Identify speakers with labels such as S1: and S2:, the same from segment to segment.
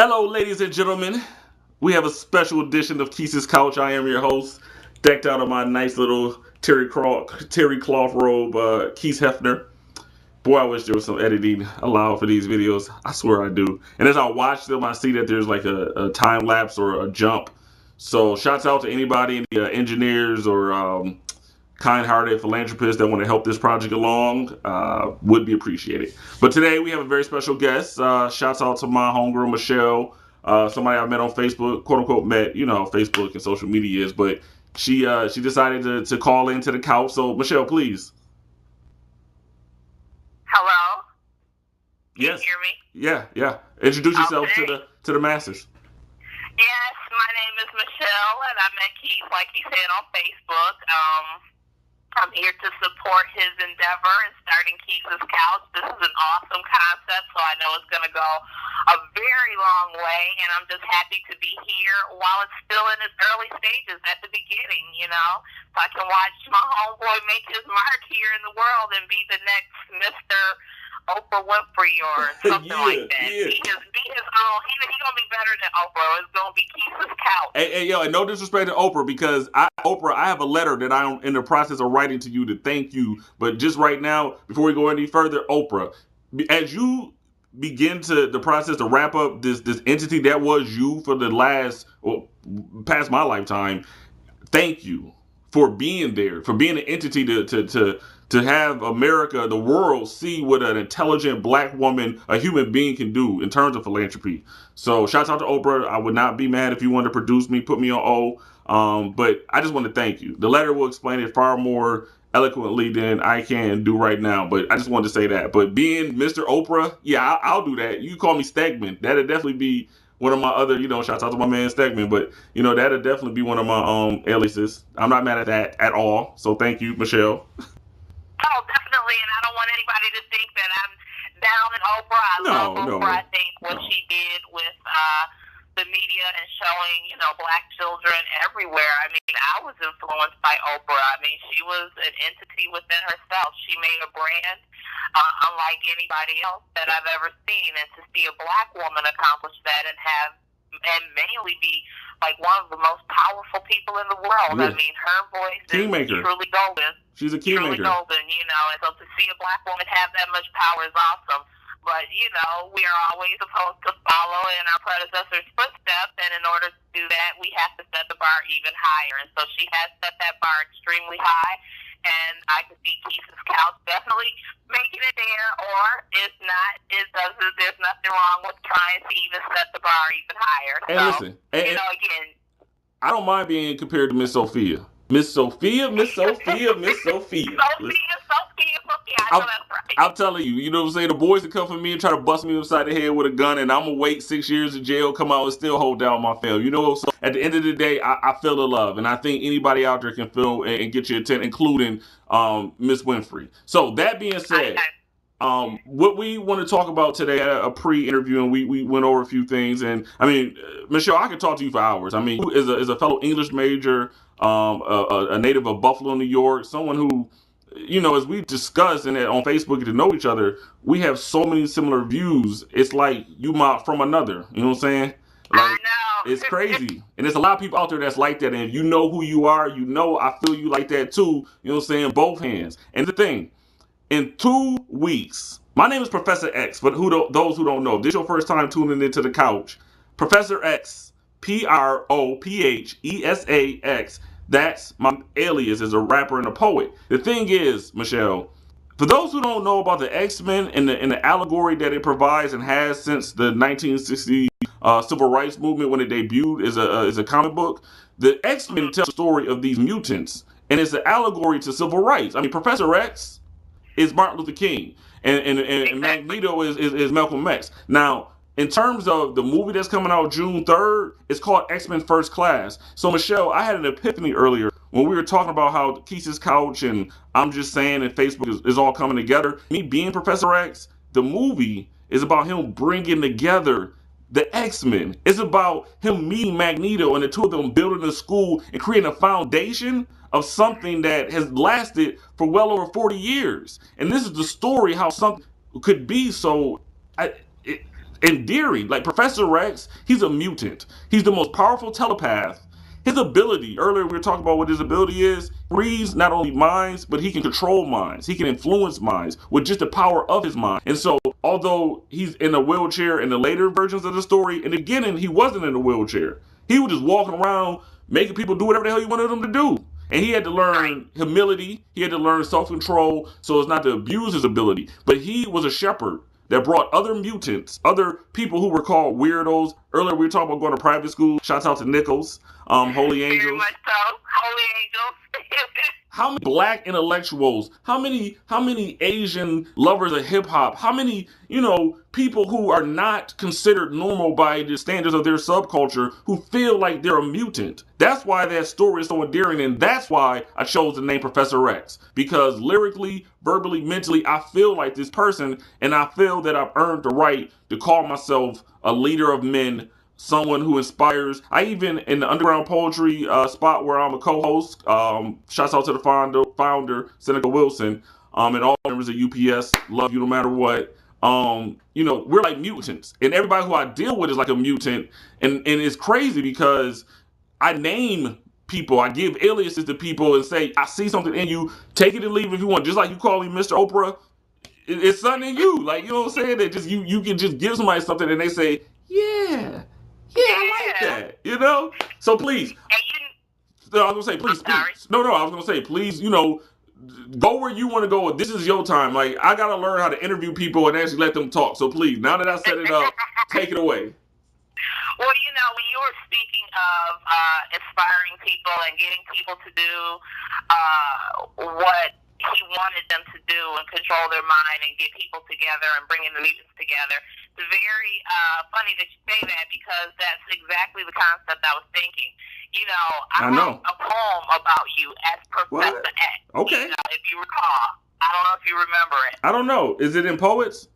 S1: Hello, ladies and gentlemen. We have a special edition of Qic's Couch. I am your host, decked out in my nice little terry cloth robe, Keith Hefner. Boy, I wish there was some editing allowed for these videos. I swear I do. And as I watch them, I see that there's like a time lapse or a jump. So, shouts out to anybody, any engineers or kind-hearted philanthropists that want to help this project along. Would be appreciated. But today we have a very special guest. Shouts out to my homegirl Michelle, somebody I met on Facebook, quote unquote met. You know how Facebook and social media is, but she decided to call into the couch. So Michelle, please.
S2: Hello? Can
S1: Yes.
S2: you hear me?
S1: Yeah. Introduce yourself
S2: Okay.
S1: to the masses.
S2: Yes, my name is Michelle, and I met Keith, like you said, on Facebook. I'm here to support his endeavor in starting Keith's Couch. This is an awesome concept, so I know it's going to go a very long way, and I'm just happy to be here while it's still in its early stages at the beginning, so I can watch my homeboy make his mark here in the world and be the next Mr. Oprah Winfrey or something like that.
S1: Yeah.
S2: Be his own. He's going to be better than Oprah. It's going to be Keith's Couch.
S1: Yo, and no disrespect to Oprah, because Oprah, I have a letter that I'm in the process of writing to you to thank you. But just right now, before we go any further, Oprah, as you begin the process to wrap up this entity that was you for the past my lifetime, thank you for being there, for being an entity to have America, the world, see what an intelligent black woman, a human being, can do in terms of philanthropy. So shouts out to Oprah. I would not be mad if you wanted to produce me, put me on O. But I just want to thank you. The letter will explain it far more eloquently than I can do right now. But I just wanted to say that. But being Mr. Oprah, yeah, I'll do that. You call me Stegman. That'd definitely be one of my other, shouts out to my man Stegman, but that'll definitely be one of my aliases. I'm not mad at that at all. So thank you, Michelle.
S2: Oh, definitely, and I don't want anybody to think that I'm down in Oprah. I love Oprah.
S1: No.
S2: I think what she did with the media and showing, black children everywhere. I mean, I was influenced by Oprah. I mean, she was an entity within herself. She made a brand unlike anybody else that I've ever seen, and to see a black woman accomplish that and mainly be like one of the most powerful people in the world.
S1: Yeah.
S2: I mean, her voice
S1: Kingmaker.
S2: is truly golden.
S1: She's a
S2: Truly
S1: kingmaker.
S2: golden, and so to see a black woman have that much power is awesome. But, we are always supposed to follow in our predecessors' footsteps, and in order to do that, we have to set the bar even higher. And so she has set that bar extremely high, and I can see Keith's Couch definitely making it there, or if not, there's nothing wrong with trying to even set the bar even higher.
S1: And
S2: so,
S1: listen,
S2: again,
S1: I don't mind being compared to Miss Sophia. Miss Sophia.
S2: I know that's right.
S1: I'm telling you, you know what I'm saying? The boys that come for me and try to bust me upside the head with a gun, and I'm going to wait 6 years in jail, come out and still hold down my family. So at the end of the day, I feel the love. And I think anybody out there can feel and get your attention, including Miss Winfrey. So that being said, what we want to talk about today, a pre-interview, and we went over a few things. And I mean, Michelle, I could talk to you for hours. I mean, is a fellow English major, a native of Buffalo, New York, someone who, as we discussed and on Facebook to know each other, we have so many similar views. It's like you from another. You know what I'm saying? Like,
S2: I know.
S1: It's crazy. And there's a lot of people out there that's like that. And if you know who you are, I feel you like that too. You know what I'm saying? Both hands. And the thing, in 2 weeks, my name is Professor X, but those who don't know, if this is your first time tuning into the couch, Professor X, PROPHESAX, that's my alias as a rapper and a poet. The thing is, Michelle, for those who don't know about the X-Men and the allegory that it provides and has since the 1960 civil rights movement when it debuted as a comic book, the X-Men tell the story of these mutants, and it's an allegory to civil rights. I mean, Professor X is Martin Luther King, and Magneto is Malcolm X. Now, in terms of the movie that's coming out June 3rd, it's called X-Men First Class. So, Michelle, I had an epiphany earlier when we were talking about how Qic's Couch and I'm Just Saying and Facebook is all coming together. Me being Professor X, the movie is about him bringing together the X-Men. It's about him meeting Magneto and the two of them building a school and creating a foundation of something that has lasted for well over 40 years. And this is the story how something could be. So endearing. Like Professor X, he's a mutant. He's the most powerful telepath. His ability, earlier we were talking about what his ability is, reads not only minds, but he can control minds. He can influence minds with just the power of his mind. And so, although he's in a wheelchair in the later versions of the story, in the beginning, he wasn't in a wheelchair. He was just walking around making people do whatever the hell he wanted them to do. And he had to learn humility. He had to learn self-control so as not to abuse his ability. But he was a shepherd that brought other mutants, other people who were called weirdos. Earlier we were talking about going to private school. Shouts out to Nichols, Holy Angels.
S2: Very much so. Holy Angels.
S1: How many black intellectuals, how many Asian lovers of hip hop, how many, people who are not considered normal by the standards of their subculture who feel like they're a mutant. That's why that story is so endearing, and that's why I chose the name Professor X. Because lyrically, verbally, mentally, I feel like this person, and I feel that I've earned the right to call myself a leader of men, someone who inspires. I even, in the underground poetry spot where I'm a co-host, shouts out to the founder Seneca Wilson, and all members of UPS, love you no matter what. We're like mutants, and everybody who I deal with is like a mutant, and it's crazy because I name people, I give aliases to people and say, I see something in you, take it and leave if you want. Just like you call me Mr. Oprah, it's something in you. Like, you know what I'm saying? That just you can just give somebody something and they say, yeah, I like that, So please, no, I was gonna say, please. No, I was gonna say, please, go where you want to go. This is your time. Like, I gotta learn how to interview people and actually let them talk. So please, now that I set it up, take it away.
S2: Well, when you were speaking of inspiring people and getting people to do what he wanted them to do and control their mind and get people together and bringing the mutants together, it's very funny that you say that because that's exactly the concept I was thinking. I wrote a poem about you as Professor X.
S1: Okay.
S2: If you recall. I don't know if you remember it.
S1: I don't know. Is it in Poets?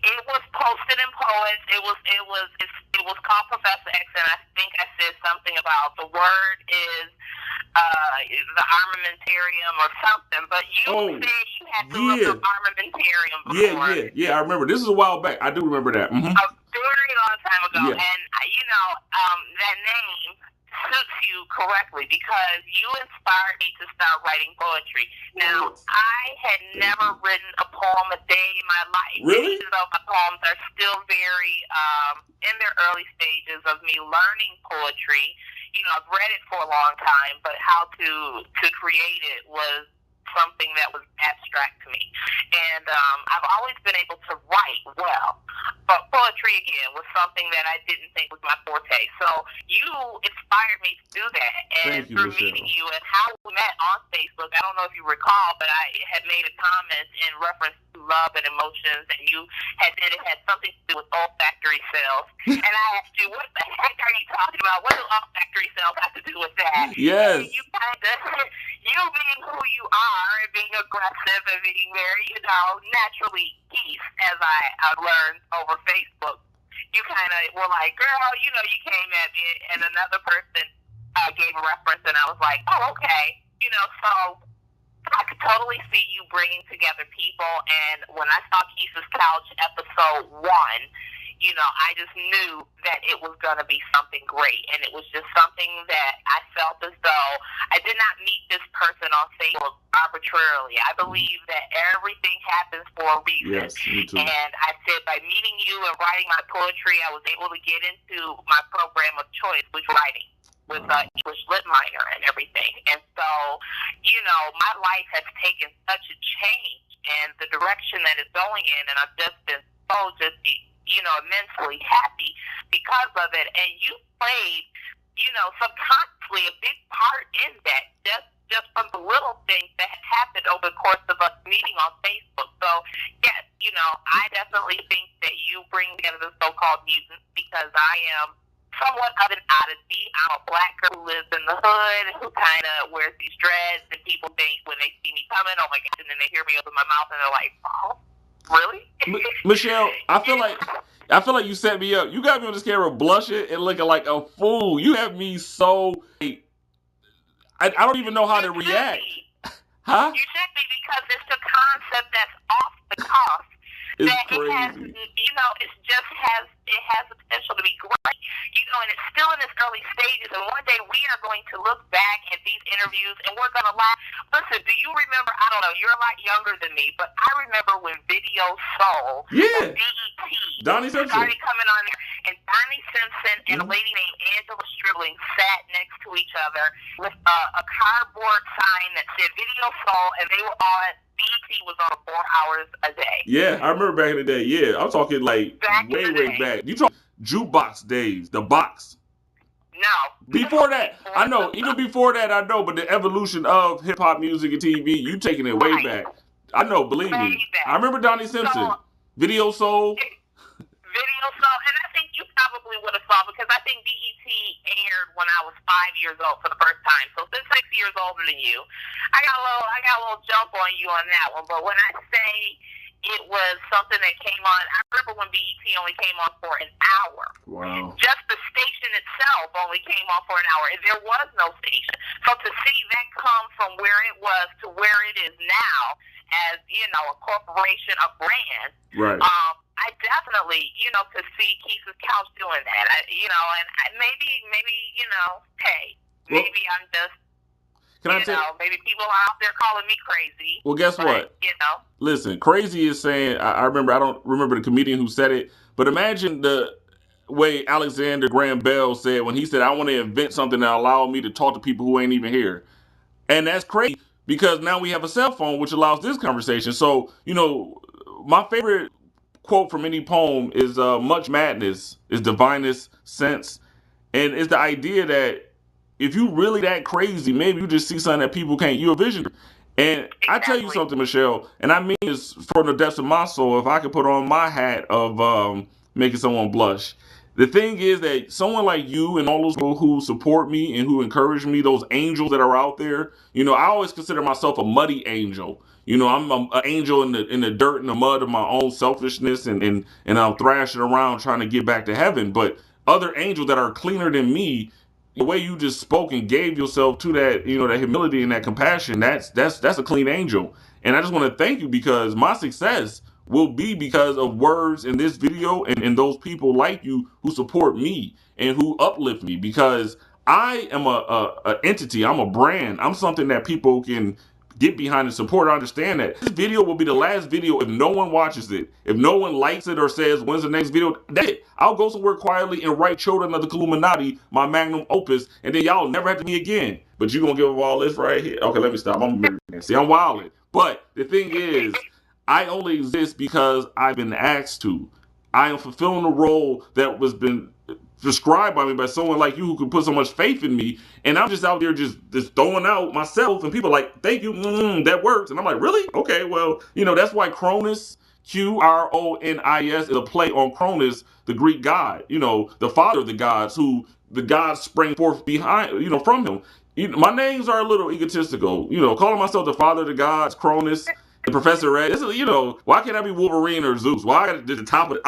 S2: It was posted in Poets. It was called Professor X, and I think I said something about the word is the armamentarium or something. But you said you had to look up armamentarium before.
S1: Yeah. I remember. This is a while back. I do remember that. Mm-hmm.
S2: A very long time ago,
S1: yeah.
S2: And that name suits you correctly because you inspired me to start writing poetry. Now, I had never written a poem a day in my life.
S1: Really?
S2: Even though my poems are still very in their early stages of me learning poetry. I've read it for a long time, but how to create it was something that was abstract to me. And I've always been able to write well. But poetry, again, was something that I didn't think was my forte. So you inspired me to do that. And through meeting you and how we met on Facebook, I don't know if you recall, but I had made a comment in reference to love and emotions, and you had said it had something to do with olfactory cells. And I asked you, what the heck are you talking about? What do olfactory cells have to do with that?
S1: Yes.
S2: And you you being who you are and being aggressive and being very, naturally Qis, as I learned over Facebook, you kind of were like, girl, you came at me, and another person gave a reference, and I was like, oh, okay. So I could totally see you bringing together people, and when I saw Qis's Couch episode 1, I just knew that it was going to be something great, and it was just something that I felt as though I did not meet this person on Facebook arbitrarily. I believe that everything happens for a reason.
S1: Yes, me too.
S2: And I said by meeting you and writing my poetry, I was able to get into my program of choice, which writing, with English lit minor and everything. And so, my life has taken such a change and the direction that it's going in, and I've just been so immensely happy because of it. And you played, subconsciously a big part in that, just from the little things that happened over the course of us meeting on Facebook. So, yes, I definitely think that you bring together the so-called mutants because I am somewhat of an oddity. I'm a black girl who lives in the hood, who kind of wears these dreads, and people think when they see me coming, oh my gosh, and then they hear me open my mouth and they're like, oh, really?
S1: Michelle, I feel like you set me up. You got me on this camera blushing and looking like a fool. You have me so... I don't even know how to react. Huh?
S2: You should be, because it's the concept that's off the cuff
S1: It's
S2: that it has,
S1: crazy.
S2: it has the potential to be great, and it's still in its early stages. And one day we are going to look back at these interviews and we're going to laugh. Listen, do you remember? I don't know. You're a lot younger than me, but I remember when Video Soul,
S1: Yeah.
S2: BET,
S1: Donnie Simpson
S2: started coming on there, and Donnie Simpson and a lady named Angela Stribling sat next to each other with a cardboard sign that said Video Soul, and they were on. BET was on 4 hours a day.
S1: Yeah, I remember back in the day. Yeah, I'm talking like way back. You talk jukebox days, the box.
S2: No.
S1: Before that, I know. Even before that, I know. But the evolution of hip hop music and TV, you taking it way back. I know. Believe me. I remember Donnie Simpson, Video Soul.
S2: Video Soul, and I think you probably would have saw, because I think BET aired when I was 5 years old for the first time. So since 6 years older than you, I got a little jump on you on that one. But when I say it was something that came on, I remember when BET only came on for an hour.
S1: Wow.
S2: Just the station itself only came on for an hour, and there was no station. So to see that come from where it was to where it is now, as a corporation, a brand,
S1: right?
S2: I definitely, could see Qic's Couch doing that. And maybe, hey, maybe I'm just. Maybe people are out there calling me crazy.
S1: Well, guess what? Listen, crazy is saying, I remember, I don't remember the comedian who said it, but imagine the way Alexander Graham Bell said when he said, I want to invent something that allow me to talk to people who ain't even here. And that's crazy because now we have a cell phone, which allows this conversation. So, my favorite quote from any poem is much madness is divinest sense. And it's the idea that if you really that crazy, maybe you just see something that people can't. You're a visionary. And I tell you something, Michelle, and I mean this from the depths of my soul, if I could put on my hat of making someone blush. The thing is that someone like you and all those people who support me and who encourage me, those angels that are out there, I always consider myself a muddy angel. I'm an angel in the dirt and the mud of my own selfishness and I'm thrashing around trying to get back to heaven. But other angels that are cleaner than me, the way you just spoke and gave yourself to that, that humility and that compassion, that's a clean angel. And I just want to thank you because my success will be because of words in this video and those people like you who support me and who uplift me, because I am a entity. I'm a brand. I'm something that people can get behind and support. I understand that this video will be the last video if no one watches it, if no one likes it or says when's the next video. That's it. I'll go somewhere quietly and write Children of the Illuminati, my magnum opus, and then y'all never have to me again. But you gonna give up all this right here? Okay, let me stop. I'm wilding. But the thing is, I only exist because I've been asked to. I am fulfilling a role that was been prescribed by me by someone like you who could put so much faith in me, and I'm just out there just throwing out myself, and people are like, thank you, that works. And I'm like, really? Okay, well, that's why Cronus, Qronis, is a play on Cronus, the Greek god, the father of the gods, who the gods sprang forth behind, from him. My names are a little egotistical, calling myself the father of the gods, Cronus, and Professor Red. This is, why can't I be Wolverine or Zeus? Why at the top of